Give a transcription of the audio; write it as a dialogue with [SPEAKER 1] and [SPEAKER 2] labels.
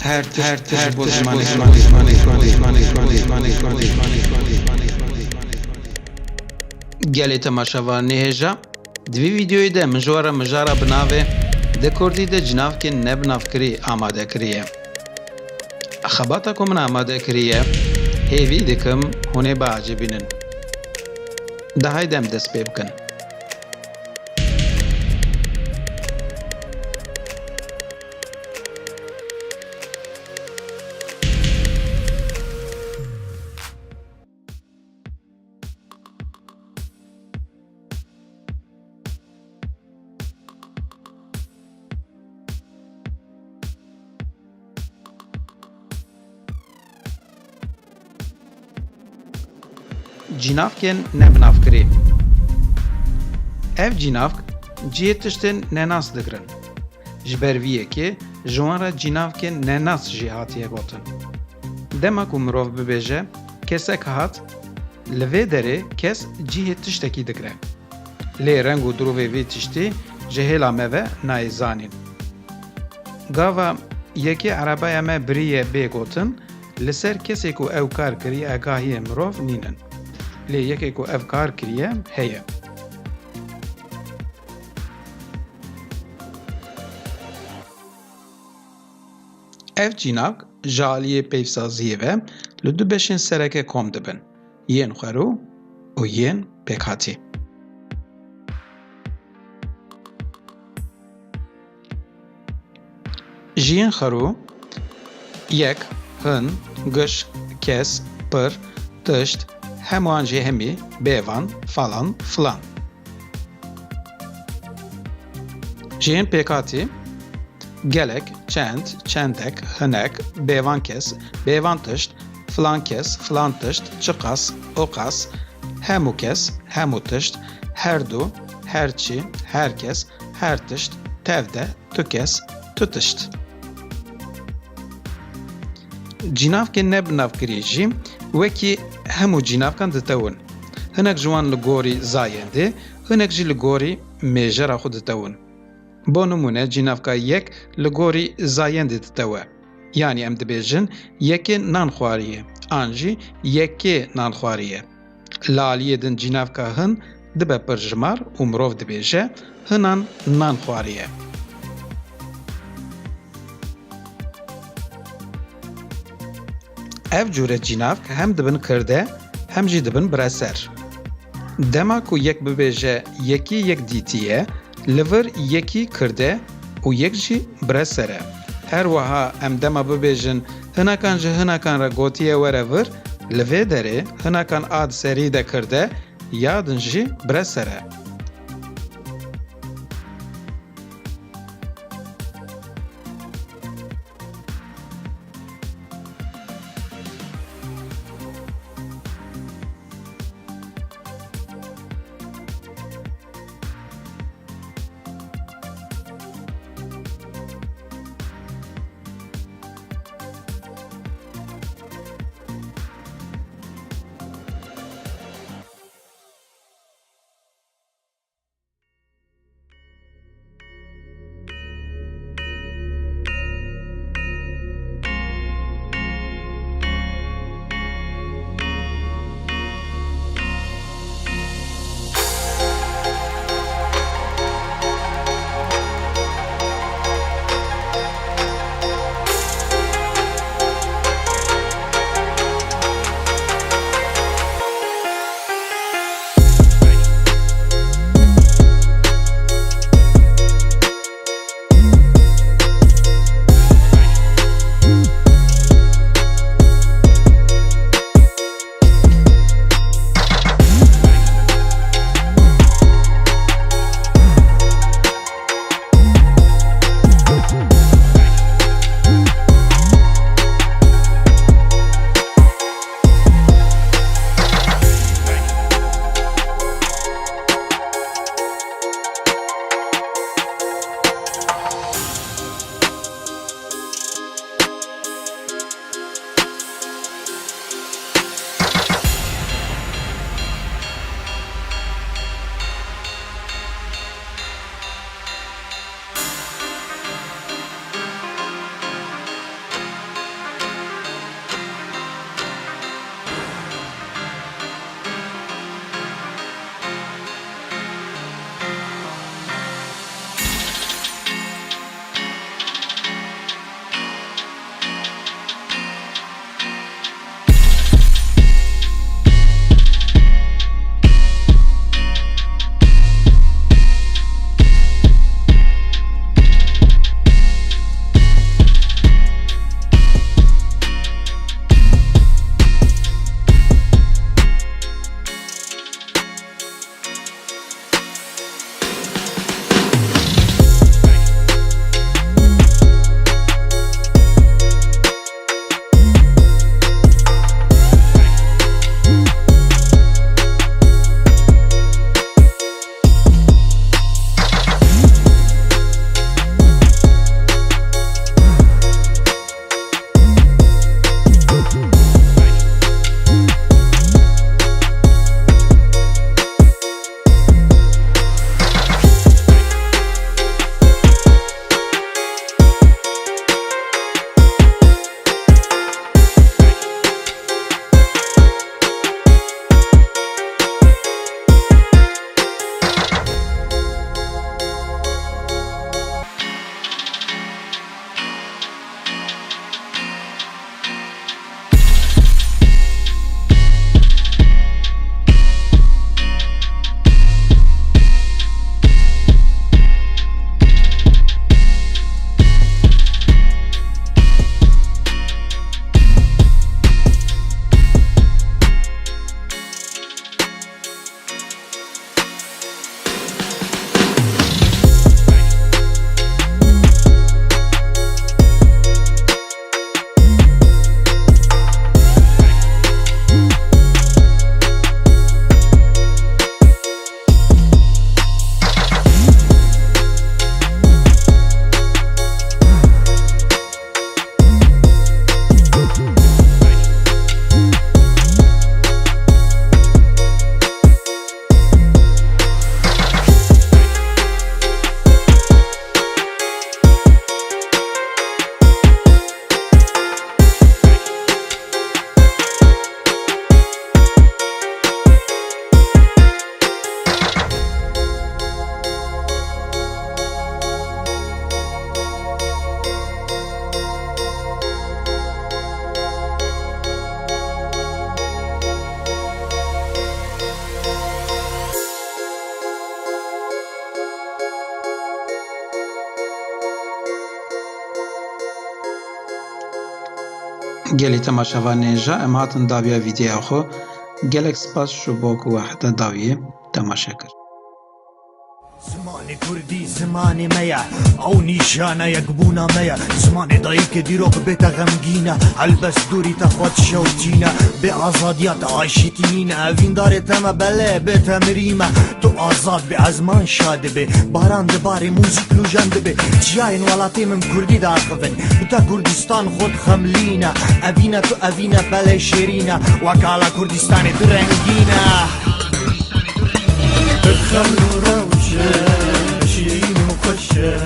[SPEAKER 1] her tişt bu zmanê gelê temaşavan nêhêja di vî videoyê de min ji we re mijara bi navê di Kurdî de cinavkên nebinavkirî amade kiriye. Xebata ku min amade kiriye hêvî dikim hûn ê biacîbînin. De haydi em dest pê bikin. Cînavkên nebinavkirî. Ev cînavk cihê tiştên nenas digirin. Ji ber vî yekê ji wan re cînavkên nenas jî hatiye gotin. Dema ku mirov bibêje kesek hat, li vê derê kes cihê tiştekî digire. Lê reng û dirovê vê tiştî ji hêla me ve nayê zanîn. Gava yekê erebaya me biriye bê gotin, li ser kesê ku ew kar kiriye agahiyê mirov nînin. Lê yekê ku ev kar kiriye heye. Ev cînavk ji aliyê peyvsaziyê ve li du beşên sereke kom dibin: yên xwerû û yên pêkhatî. Ji yên xwerû yek, hin, giş, kes, pir, tişt, hemû an jî hemî, bêvan, falan, filan. Ji yên pêkhatî gelek, çend, çendek, hinek, bêvan kes, bêvan tişt, filan kes, filan tişt, çiqas, oqas, hemû kes, hemû tişt, her du, her çi, herkes, her tişt, tevde, tu kes, tu tişt. Cînavkên nebinavkirî jî wekî hemû cînavkan ditewin. Hinek ji wan li gorî zayên dê, hinek jî li gorî mêjera xwe ditewin. Bo nimûne cînavka yek li gorî zayên dê ditewe. Yanî em dibêjin yekê nan xwariye, an jî yekê nan xwariye. Li aliyê din cînavka hin dibe pir jimar û mirov dibêje hinan nan xwariye. Ev cure cînavk hem dibin kirde hem jî dibin bireser. Dema ku yek bibêje yekî yek dîtiye, li vir yekî kirde û yek jî bireser e. Her wiha em dema bibêjin hinekan ji hinekan re gotiye were vir, li vê derê hinekan ad serî de kirde, yadin jî bireser e. گلی تماشاوان نینجا ام هاتن داویا ویدیو خو گلک سپاس شو بوک وحده داویه تماشا کرد.
[SPEAKER 2] زمان کردی زمان میا او نیشانه یک بونا میا زمان دایی که دیروق بیتا غمگینه البس دوری تا خود شوتینه به آزادیات عاشتینینه اوین داره تمه بله به تمریمه تو آزاد به ازمان شاده به باران دباره موزیک لوجنده به جاین ولاتی من کردی داخفن بتا کردستان خود خملینه اوینه تو اوینه بله شیرینه وکالا کردستان درنگینه خمل روشه شیرین و خوشه